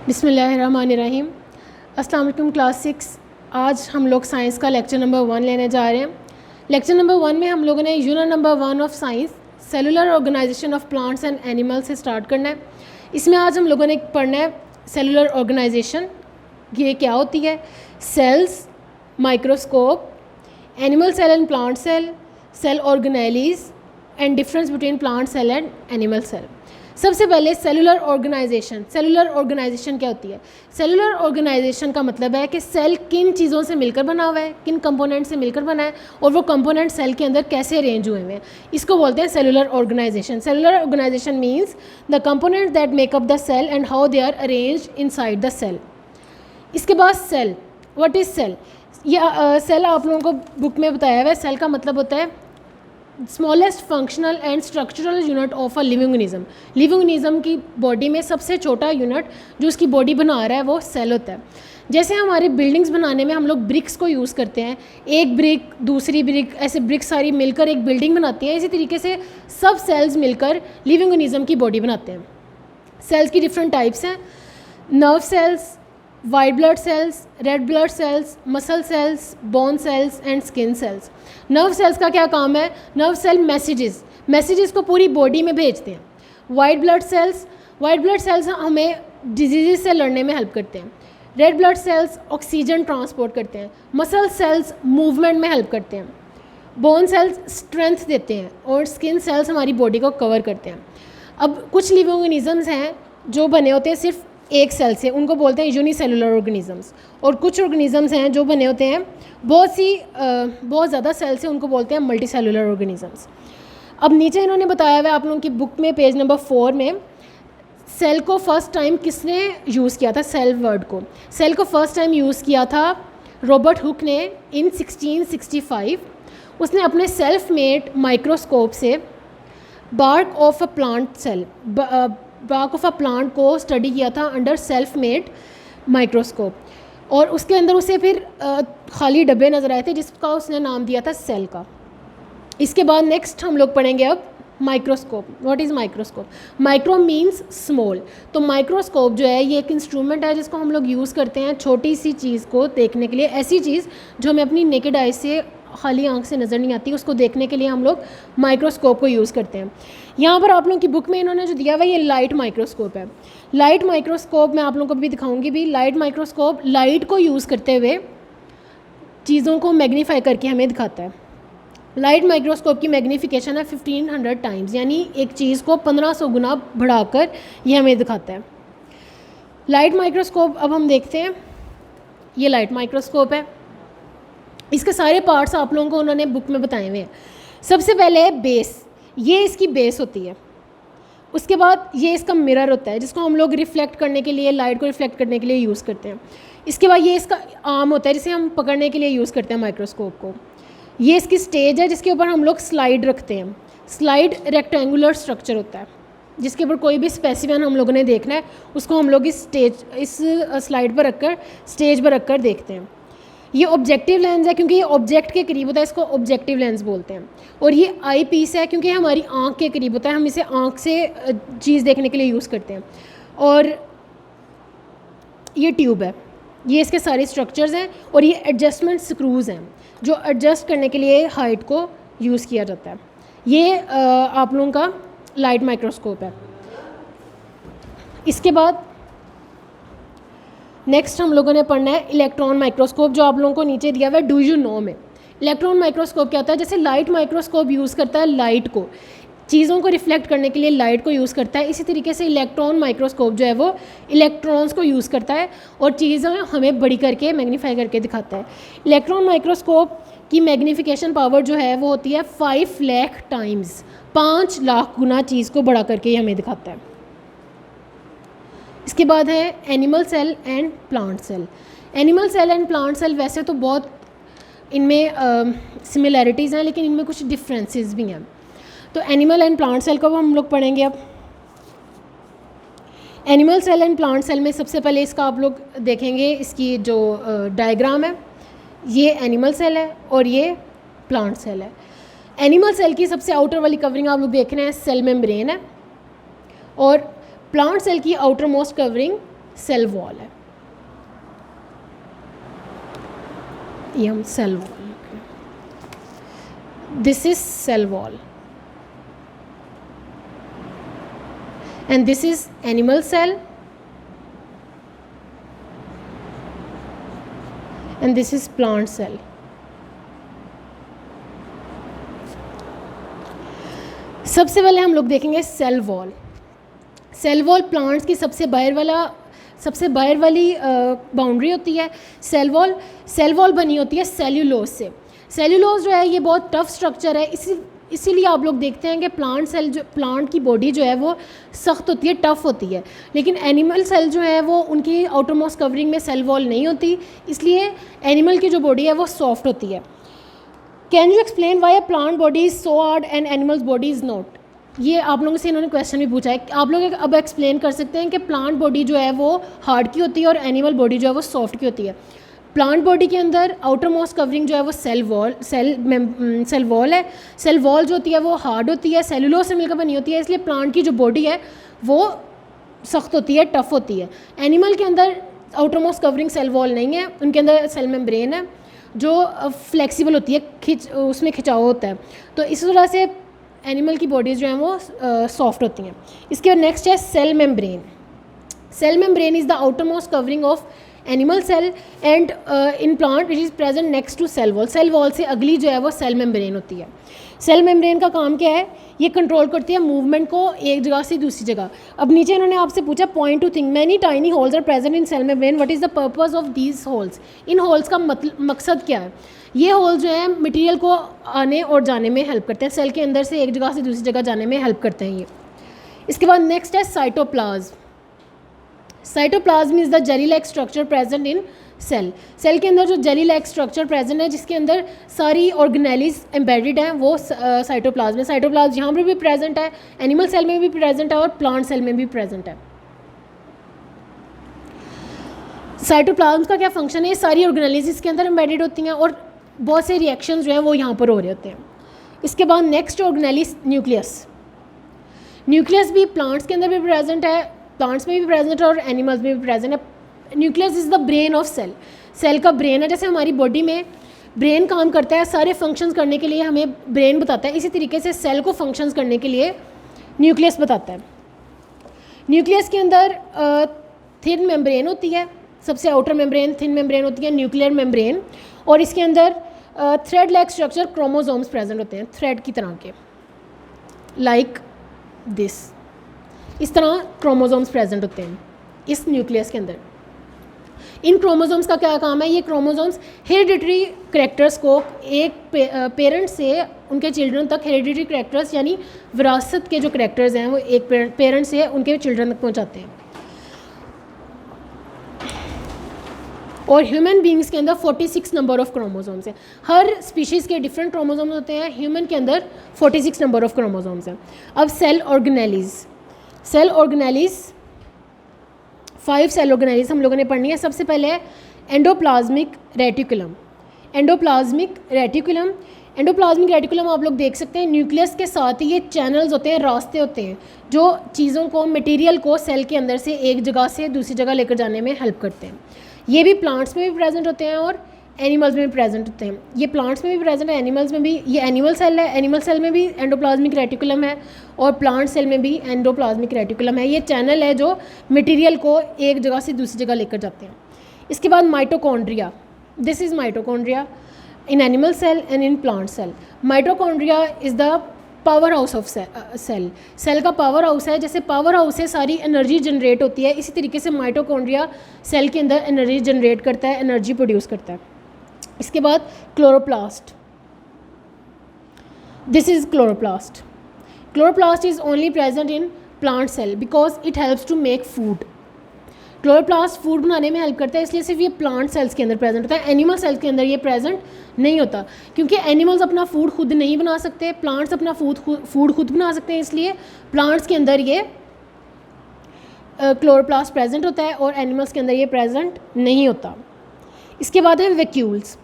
बिस्मिल्लाहिर्रहमानिर्रहीम। अस्सलाम वालेकुम क्लास 6। आज हम लोग साइंस का लेक्चर नंबर 1 लेने जा रहे हैं। लेक्चर नंबर 1 में हम लोगों ने unit number 1 of science cellular organization of plants and animals से स्टार्ट करना है। इसमें आज हम लोगों ने पढ़ना है सेलुलर ऑर्गेनाइजेशन, ये क्या होती है, cells, microscope, animal cell and plant cell, cell organelles and difference between plant cell and animal cell. सबसे पहले सेलुलर ऑर्गेनाइजेशन। सेलुलर ऑर्गेनाइजेशन क्या होती है? सेलुलर ऑर्गेनाइजेशन का मतलब है कि सेल किन चीज़ों से मिलकर बना हुआ है, किन कंपोनेंट से मिलकर बना है और वो कंपोनेंट सेल के अंदर कैसे अरेंज हुए हैं, इसको बोलते हैं cellular organization. Cellular organization means the component that make up the cell and how they are arranged inside the cell. इसके बाद सेल, व्हाट इज़ सेल? ये सेल आप लोगों को बुक में बताया हुआ है। सेल का मतलब होता है smallest functional and structural unit of a living organism. Living organism की बॉडी में सबसे छोटा यूनिट जो उसकी बॉडी बना रहा है वो सेल होता है। जैसे हमारी बिल्डिंग्स बनाने में हम लोग ब्रिक्स को यूज़ करते हैं, एक ब्रिक दूसरी ब्रिक, ऐसे ब्रिक सारी मिलकर एक बिल्डिंग बनाती हैं। इसी तरीके से सब सेल्स मिलकर लिविंग ऑर्गेनिज्म की बॉडी बनाते हैं। सेल्स की डिफरेंट टाइप्स हैं, nerve cells, white blood cells, red blood cells, muscle cells, bone cells and skin sales. Nerve cells का क्या काम है? नर्व सेल मैसेजेस को पूरी बॉडी में भेजते हैं। वाइट ब्लड सेल्स हमें डिजीज़ से लड़ने में हेल्प करते हैं। Red blood sales oxygen transport करते हैं। मसल सेल्स मूवमेंट में हेल्प करते हैं। बोन सेल्स स्ट्रेंथ देते हैं और स्किन सेल्स हमारी बॉडी को कवर करते हैं। अब कुछ लिविंग ऑर्गेनिजम्स हैं जो बने होते हैं सिर्फ एक सेल से, उनको बोलते हैं यूनिसेलुलर ऑर्गेनिजम्स। और कुछ ऑर्गेनिजम्स हैं जो बने होते हैं बहुत ज़्यादा सेल से, उनको बोलते हैं मल्टी सेलुलर ऑर्गेनिजम्स। अब नीचे इन्होंने बताया हुआ है आप लोगों की बुक में पेज नंबर 4 में, सेल को फर्स्ट टाइम किसने यूज़ किया था? सेल वर्ड को, सेल को फर्स्ट टाइम यूज़ किया था रॉबर्ट हुक ने इन 1665। उसने अपने सेल्फ मेड माइक्रोस्कोप से बार्क ऑफ अ प्लांट को स्टडी किया था अंडर सेल्फ मेड माइक्रोस्कोप, और उसके अंदर उसे फिर खाली डब्बे नज़र आए थे जिसका उसने नाम दिया था सेल का। इसके बाद नेक्स्ट हम लोग पढ़ेंगे अब microscope. What is microscope? Micro means small. तो माइक्रोस्कोप जो है ये एक इंस्ट्रूमेंट है जिसको हम लोग यूज़ करते हैं छोटी सी चीज़ को देखने के लिए। ऐसी चीज़ जो हमें अपनी नेकेड आई से, खाली आंख से नज़र नहीं आती, उसको देखने के लिए हम लोग माइक्रोस्कोप को यूज़ करते हैं। यहाँ पर आप लोगों की बुक में इन्होंने जो दिया हुआ है ये लाइट माइक्रोस्कोप है। लाइट माइक्रोस्कोप मैं आप लोगों को भी दिखाऊंगी भी। लाइट माइक्रोस्कोप लाइट को यूज़ करते हुए चीज़ों को मैग्नीफाई करके हमें दिखाता है। लाइट माइक्रोस्कोप की मैग्नीफिकेशन है 1500 टाइम्स, यानी एक चीज़ को 1500 गुना बढ़ाकर ये हमें दिखाता है। लाइट माइक्रोस्कोप अब हम देखते हैं। ये लाइट माइक्रोस्कोप है। इसके सारे पार्ट्स आप लोगों को उन्होंने बुक में बताए हुए हैं। सबसे पहले है बेस, ये इसकी बेस होती है। उसके बाद ये इसका मिरर होता है जिसको हम लोग रिफ्लेक्ट करने के लिए, लाइट को रिफ्लेक्ट करने के लिए यूज़ करते हैं। इसके बाद ये इसका आर्म होता है जिसे हम पकड़ने के लिए यूज़ करते हैं माइक्रोस्कोप को। ये इसकी स्टेज है जिसके ऊपर हम लोग स्लाइड रखते हैं। स्लाइड रेक्टेंगुलर स्ट्रक्चर होता है जिसके ऊपर कोई भी स्पेसिमेन हम लोगों ने देखना है उसको हम लोग इस स्लाइड पर रखकर, स्टेज पर रखकर देखते हैं। ये ऑब्जेक्टिव लेंस है क्योंकि ये ऑब्जेक्ट के करीब होता है, इसको ऑब्जेक्टिव लेंस बोलते हैं। और ये आई पीस है क्योंकि हमारी आँख के करीब होता है, हम इसे आँख से चीज़ देखने के लिए यूज़ करते हैं। और ये ट्यूब है, ये इसके सारे स्ट्रक्चर्स हैं। और ये एडजस्टमेंट स्क्रूज़ हैं जो एडजस्ट करने के लिए हाइट को यूज़ किया जाता है। ये आप लोगों का लाइट माइक्रोस्कोप है। इसके बाद नेक्स्ट हम लोगों ने पढ़ना है इलेक्ट्रॉन माइक्रोस्कोप, जो आप लोगों को नीचे दिया हुआ है डू यू नो में। इलेक्ट्रॉन माइक्रोस्कोप क्या होता है? जैसे लाइट माइक्रोस्कोप यूज़ करता है लाइट को, चीज़ों को रिफ्लेक्ट करने के लिए लाइट को यूज़ करता है, इसी तरीके से इलेक्ट्रॉन माइक्रोस्कोप जो है वो इलेक्ट्रॉन्स को यूज़ करता है और चीज़ें हमें बड़ी करके मैग्नीफाई करके दिखाता है। इलेक्ट्रॉन माइक्रोस्कोप की मैग्नीफिकेशन पावर जो है वो होती है 5 लाख टाइम्स, 5 लाख गुना चीज़ को बड़ा करके ये हमें दिखाता है। इसके बाद है animal cell and plant cell. Animal cell and plant cell वैसे तो बहुत इनमें सिमिलैरिटीज़ हैं लेकिन इनमें कुछ डिफरेंसेस भी हैं। तो एनिमल एंड प्लांट सेल को हम लोग पढ़ेंगे अब। Animal cell and plant cell में सबसे पहले इसका आप लोग देखेंगे, इसकी जो डायग्राम है, ये एनिमल सेल है और ये प्लांट सेल है। एनिमल सेल की सबसे आउटर वाली कवरिंग आप लोग देख रहे हैं सेल मेम्ब्रेन है, और प्लांट सेल की outermost covering cell wall है, ये हम cell wall, this is cell wall and this is animal cell and this is plant cell. सबसे पहले हम लोग देखेंगे cell wall. Cell wall plants की सबसे बाहर वाली बाउंड्री होती है। सेल वॉल बनी होती है सेल्यूलोज से। सेल्यूलोज जो है ये बहुत टफ स्ट्रक्चर है, इसीलिए आप लोग देखते हैं कि प्लांट की बॉडी जो है वो सख्त होती है, टफ़ होती है, लेकिन एनिमल सेल जो है वो उनकी आउटर मोस्ट कवरिंग में सेल वॉल नहीं होती, इसलिए एनिमल की जो बॉडी है वो सॉफ्ट होती है। Can you explain why a plant body is so hard and animals body is not? ये आप लोगों से इन्होंने क्वेश्चन भी पूछा है। आप लोग अब एक्सप्लेन कर सकते हैं कि प्लांट बॉडी जो है वो हार्ड की होती है और एनिमल बॉडी जो है वो सॉफ्ट की होती है। प्लांट बॉडी के अंदर आउटर मोस्ट कवरिंग जो है वो सेल वॉल है। सेल वॉल जो होती है वो हार्ड होती है, सेलुलोज से मिलकर बनी होती है, इसलिए प्लांट की जो बॉडी है वो सख्त होती है, टफ़ होती है। एनिमल के अंदर outermost covering cell wall नहीं है, उनके अंदर सेल मेम्ब्रेन है जो फ्लेक्सिबल होती है, उसमें खिंचाव होता है, तो इस वजह से एनिमल की बॉडीज़ जो हैं वो सॉफ्ट होती हैं। इसके बाद नेक्स्ट है cell membrane. Cell membrane is the outermost covering of animal cell and in plant which is present next to cell wall. Cell wall से अगली जो है वो सेल मेम्ब्रेन होती है। सेल मेम्ब्रेन का काम क्या है? ये कंट्रोल करती है मूवमेंट को एक जगह से दूसरी जगह। अब नीचे इन्होंने आपसे पूछा point to think many tiny holes are present in cell membrane, what is the purpose of these holes? इन होल्स का मकसद क्या है? ये होल्स जो है मटेरियल को आने और जाने में हेल्प करते हैं, सेल के अंदर से एक जगह से दूसरी जगह जाने में हेल्प करते हैं ये। इसके बाद नेक्स्ट है cytoplasm. Cytoplasm is the jelly like structure present in cell. Cell के अंदर जो जेली लाइक स्ट्रक्चर प्रेजेंट है जिसके अंदर सारी ऑर्गेनेलिज एम्बेडेड हैं वो साइटोप्लाज्म है। साइटोप्लाज्म यहाँ पर भी प्रेजेंट है, एनिमल सेल में भी प्रेजेंट है और प्लांट सेल में भी प्रेजेंट है। साइटोप्लाज्म का क्या फंक्शन है? सारी ऑर्गेनेलिज इसके अंदर एम्बेडेड होती हैं और बहुत से रिएक्शंस जो हैं वो यहाँ पर हो रहे होते हैं। इसके बाद नेक्स्ट ऑर्गेनेलिज न्यूक्लियस। न्यूक्लियस भी प्लांट्स के अंदर भी प्रेजेंट है, प्लांट्स में भी प्रेजेंट है और एनिमल्स में भी प्रेजेंट है। Nucleus is the brain of cell. Cell का ब्रेन है, जैसे हमारी बॉडी में ब्रेन काम करता है सारे फंक्शंस करने के लिए, हमें ब्रेन बताता है, इसी तरीके से सेल को फंक्शंस करने के लिए न्यूक्लियस बताता है। न्यूक्लियस के अंदर थिन मेम्ब्रेन होती है, सबसे आउटर मेम्ब्रेन थिन मेम्ब्रेन होती है, न्यूक्लियर मेम्ब्रेन, और इसके अंदर thread like structure chromosomes present होते हैं, थ्रेड की तरह के, लाइक दिस, इस तरह क्रोमोसोम्स प्रेजेंट होते हैं इस न्यूक्लियस के अंदर। इन क्रोमोसोम्स का क्या काम है? ये क्रोमोसोम्स हेरिडिटरी करैक्टर्स को एक पेरेंट से उनके चिल्ड्रन तक, हेरिडिटरी करैक्टर्स यानी विरासत के जो करैक्टर्स हैं वो एक पेरेंट से उनके चिल्ड्रन तक पहुंचाते हैं। और ह्यूमन बींग्स के अंदर 46 नंबर ऑफ क्रोमोसोम्स हैं। हर स्पीशीज़ के डिफरेंट क्रोमोसोम्स होते हैं, ह्यूमन के अंदर 46 नंबर ऑफ क्रोमोसोम्स हैं। अब सेल ऑर्गेनेलिज 5 सेल ऑर्गेनेलिज हम लोगों ने पढ़नी है। सबसे पहले है एंडोप्लाज्मिक रेटिकुलम। एंडोप्लाज्मिक रेटिकुलम आप लोग देख सकते हैं, न्यूक्लियस के साथ ही ये चैनल्स होते हैं, रास्ते होते हैं जो चीज़ों को, मटेरियल को सेल के अंदर से एक जगह से दूसरी जगह लेकर जाने में हेल्प करते हैं। ये भी प्लांट्स में भी प्रेजेंट होते हैं और एनिमल्स में भी प्रेजेंट होते हैं। ये प्लांट्स में भी प्रेजेंट है, एनिमल्स में भी। ये एनिमल सेल है, एनिमल सेल में भी एंडोप्लाज्मिक रेटिकुलम है और प्लांट सेल में भी एंडोप्लाज्मिक रेटिकुलम है। ये चैनल है जो मटेरियल को एक जगह से दूसरी जगह लेकर जाते हैं। इसके बाद mitochondria, this is mitochondria in animal cell and in plant cell. Mitochondria is the powerhouse of cell. Cell का पावर हाउस है, जैसे पावर हाउस से सारी एनर्जी जनरेट होती है, इसी तरीके से माइटोकॉन्ड्रिया सेल के अंदर एनर्जी जनरेट करता है, एनर्जी प्रोड्यूस करता है। इसके बाद chloroplast, this is chloroplast. Chloroplast is only present in plant cell because it helps to make food. Chloroplast food बनाने में हेल्प करता है, इसलिए सिर्फ ये प्लांट सेल्स के अंदर प्रेजेंट होता है। एनिमल सेल्स के अंदर ये प्रेजेंट नहीं होता, क्योंकि एनिमल्स अपना फूड खुद नहीं बना सकते, प्लांट्स अपना फूड खुद बना सकते हैं, इसलिए प्लांट्स के अंदर ये क्लोरोप्लास्ट प्रेजेंट होता है और एनिमल्स के अंदर ये प्रेजेंट नहीं होता। इसके बाद है वैक्यूल्स।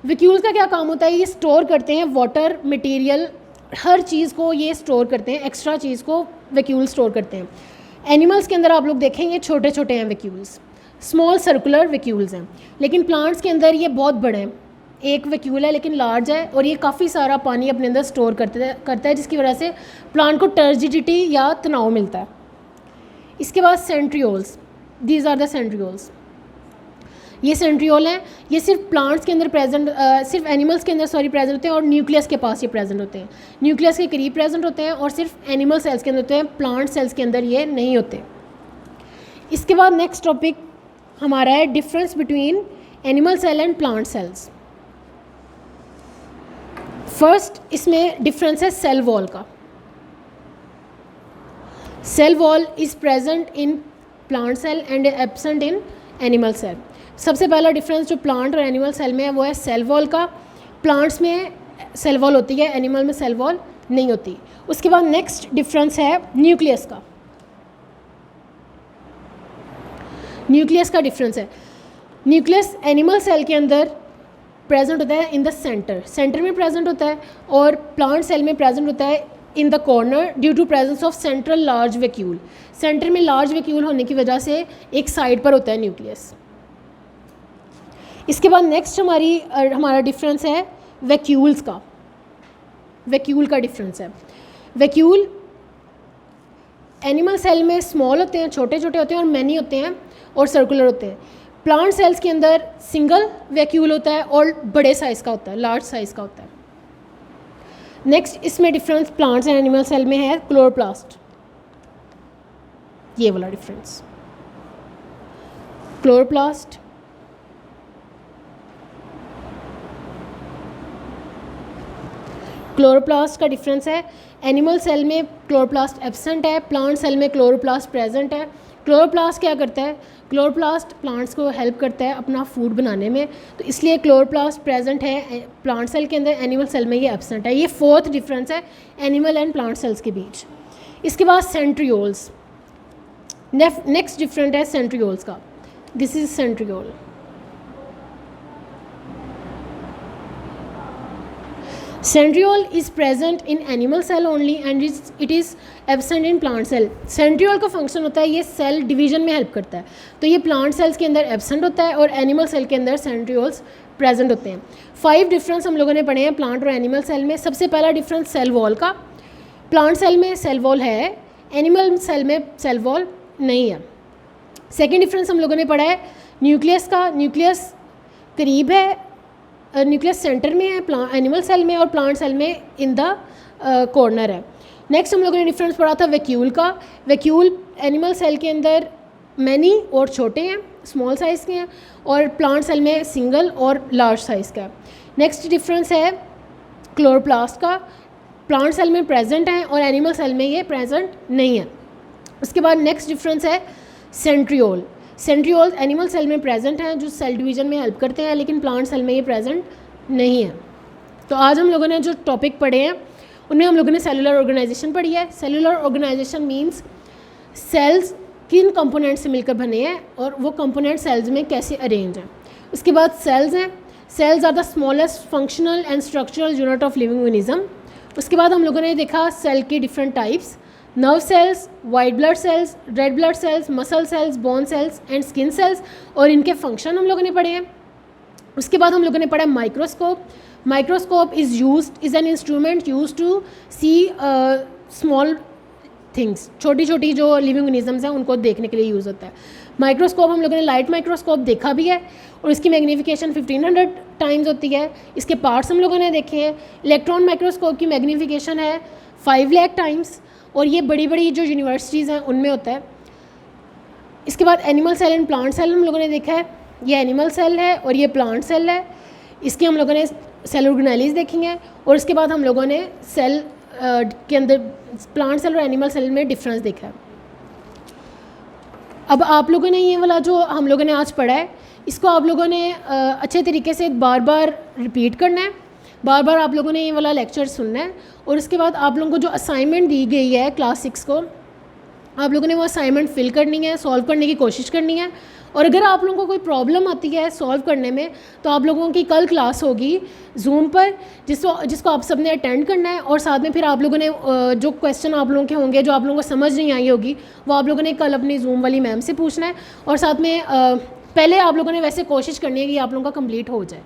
वैक्यूल्स का क्या काम होता है? ये स्टोर करते हैं वाटर, मटेरियल, हर चीज़ को ये स्टोर करते हैं, एक्स्ट्रा चीज़ को वैक्यूल स्टोर करते हैं। एनिमल्स के अंदर आप लोग देखेंगे छोटे छोटे हैं वैक्यूल्स, स्मॉल सर्कुलर वैक्यूल्स हैं, लेकिन प्लांट्स के अंदर ये बहुत बड़े हैं। एक वैक्यूल है लेकिन लार्ज है और ये काफ़ी सारा पानी अपने अंदर स्टोर करता है जिसकी वजह से प्लांट को टर्जिडिटी या तनाव मिलता है। इसके बाद centrioles, these are the centrioles. ये सेंट्रियोल हैं, ये सिर्फ प्लांट्स के अंदर प्रेजेंट, सिर्फ एनिमल्स के अंदर प्रेजेंट होते हैं और न्यूक्लियस के पास ये प्रेजेंट होते हैं। न्यूक्लियस के करीब प्रेजेंट होते हैं और सिर्फ एनिमल सेल्स के अंदर होते हैं, प्लांट सेल्स के अंदर ये नहीं होते। इसके बाद नेक्स्ट टॉपिक हमारा है difference between animal cell and plant cells. First इसमें डिफरेंस है सेल वॉल का। Cell wall is present in plant cell and absent in animal cell. सबसे पहला डिफरेंस जो प्लांट और एनिमल सेल में है वो है सेल वॉल का। प्लांट्स में सेल वॉल होती है, एनिमल में सेल वॉल नहीं होती। उसके बाद नेक्स्ट डिफरेंस है न्यूक्लियस का। न्यूक्लियस का डिफरेंस है, न्यूक्लियस एनिमल सेल के अंदर प्रेजेंट होता है इन द सेंटर में प्रेजेंट होता है, और प्लांट सेल में प्रेजेंट होता है in the corner due to presence of central large vacuole. Centre में लार्ज वैक्यूल होने की वजह से एक साइड पर होता है न्यूक्लियस। इसके बाद नेक्स्ट हमारा डिफरेंस है वैक्यूल्स का। वैक्यूल का डिफरेंस है, वैक्यूल एनिमल सेल में स्मॉल होते हैं, छोटे छोटे होते हैं और मैनी होते हैं और सर्कुलर होते हैं। प्लांट सेल्स के अंदर सिंगल वैक्यूल होता है और बड़े साइज़ का होता है, लार्ज साइज़ का होता है। नेक्स्ट इसमें difference plants and animal cell में है क्लोरोप्लास्ट, ये वाला डिफरेंस। क्लोरोप्लास्ट का डिफरेंस है, एनिमल सेल में क्लोरोप्लास्ट एब्सेंट है, प्लांट सेल में क्लोरोप्लास्ट प्रेजेंट है। क्लोरोप्लास्ट क्या करता है, क्लोरोप्लास्ट प्लांट्स को हेल्प करता है अपना फूड बनाने में, तो इसलिए क्लोरोप्लास्ट प्रेजेंट है प्लांट सेल के अंदर, एनिमल सेल में ये एब्सेंट है। ये फोर्थ डिफरेंस है एनिमल एंड प्लांट सेल्स के बीच। इसके बाद सेंट्रियोल्स, नेक्स्ट डिफरेंट है सेंट्रियोल्स का। This is centriole. Centriole is present in animal cell only and it is absent in plant cell. Centriole का फंक्शन होता है ये सेल डिवीजन में हेल्प करता है, तो ये प्लांट सेल्स के अंदर एब्सेंट होता है और एनिमल सेल के अंदर सेंट्रियोल्स प्रेजेंट होते हैं। 5 डिफरेंस हम लोगों ने पढ़े हैं प्लांट और एनिमल सेल में। सबसे पहला डिफरेंस सेल वॉल का, प्लांट सेल में सेल वॉल है, एनिमल सेल में सेल वॉल नहीं है। सेकेंड डिफरेंस हम लोगों ने पढ़ा है न्यूक्लियस का, न्यूक्लियस करीब है, न्यूक्लियस सेंटर में है एनिमल सेल में और प्लांट सेल में इन द कॉर्नर है। नेक्स्ट हम लोगों ने डिफरेंस पढ़ा था वैक्यूल का। वैक्यूल एनिमल सेल के अंदर मैनी और छोटे हैं, स्मॉल साइज़ के हैं, और प्लांट सेल में सिंगल और लार्ज साइज़ का है। नेक्स्ट डिफरेंस है क्लोरोप्लास्ट का, प्लांट सेल में प्रेजेंट है और एनिमल सेल में ये प्रेजेंट नहीं है। उसके बाद नेक्स्ट डिफरेंस है सेंट्रियोल। सेंट्रियोल एनिमल सेल में प्रेजेंट हैं जो सेल डिवीजन में हेल्प करते हैं, लेकिन प्लांट सेल में ये प्रेजेंट नहीं है। तो आज हम लोगों ने जो टॉपिक पढ़े हैं उनमें हम लोगों ने सेलुलर ऑर्गेनाइजेशन पढ़ी है। सेलुलर ऑर्गेनाइजेशन मींस सेल्स किन कंपोनेंट से मिलकर बने हैं और वो कंपोनेंट सेल्स में कैसे अरेंज हैं। उसके बाद सेल्स हैं, cells are the smallest functional and structural unit of living organism. उसके बाद हम लोगों ने देखा सेल की different types, nerve cells, white blood cells, red blood cells, muscle cells, bone cells and skin cells, और इनके फंक्शन हम लोगों ने पढ़े हैं। उसके बाद हम लोगों ने पढ़ा microscope. Microscope is an instrument use to see small things, छोटी छोटी जो लिविंग ऑर्गेनिजम्स हैं उनको देखने के लिए यूज़ होता है। माइक्रोस्कोप हम लोगों ने लाइट माइक्रोस्कोप देखा भी है और इसकी मैग्नीफिकेशन 1500 टाइम्स होती है। इसके पार्ट्स हम लोगों ने देखे हैं। इलेक्ट्रॉन माइक्रोस्कोप की मैग्नीफिकेशन है 5 लाख टाइम्स और ये बड़ी बड़ी जो यूनिवर्सिटीज़ हैं उनमें होता है। इसके बाद animal cell and plant cell हम लोगों ने देखा है, ये एनिमल सेल है और ये प्लांट सेल है। इसकी हम लोगों ने सेल ऑर्गेनेलिज देखी हैं और इसके बाद हम लोगों ने सेल के अंदर प्लांट सेल और एनिमल सेल में डिफरेंस देखा है। अब आप लोगों ने ये वाला जो हम लोगों ने आज पढ़ा है इसको आप लोगों ने अच्छे तरीके से बार बार रिपीट करना है, बार बार आप लोगों ने ये वाला लेक्चर सुनना है और इसके बाद आप लोगों को जो असाइनमेंट दी गई है क्लास 6 को आप लोगों ने वो असाइनमेंट फिल करनी है, सॉल्व करने की कोशिश करनी है। और अगर आप लोगों को कोई प्रॉब्लम आती है सॉल्व करने में तो आप लोगों की कल क्लास होगी जूम पर, जिसको आप सब ने अटेंड करना है। और साथ में फिर आप लोगों ने जो क्वेश्चन आप लोगों के होंगे जो आप लोगों को समझ नहीं आई होगी वो आप लोगों ने कल अपनी जूम वाली मैम से पूछना है। और साथ में पहले आप लोगों ने वैसे कोशिश करनी है कि आप लोगों का कंप्लीट हो जाए।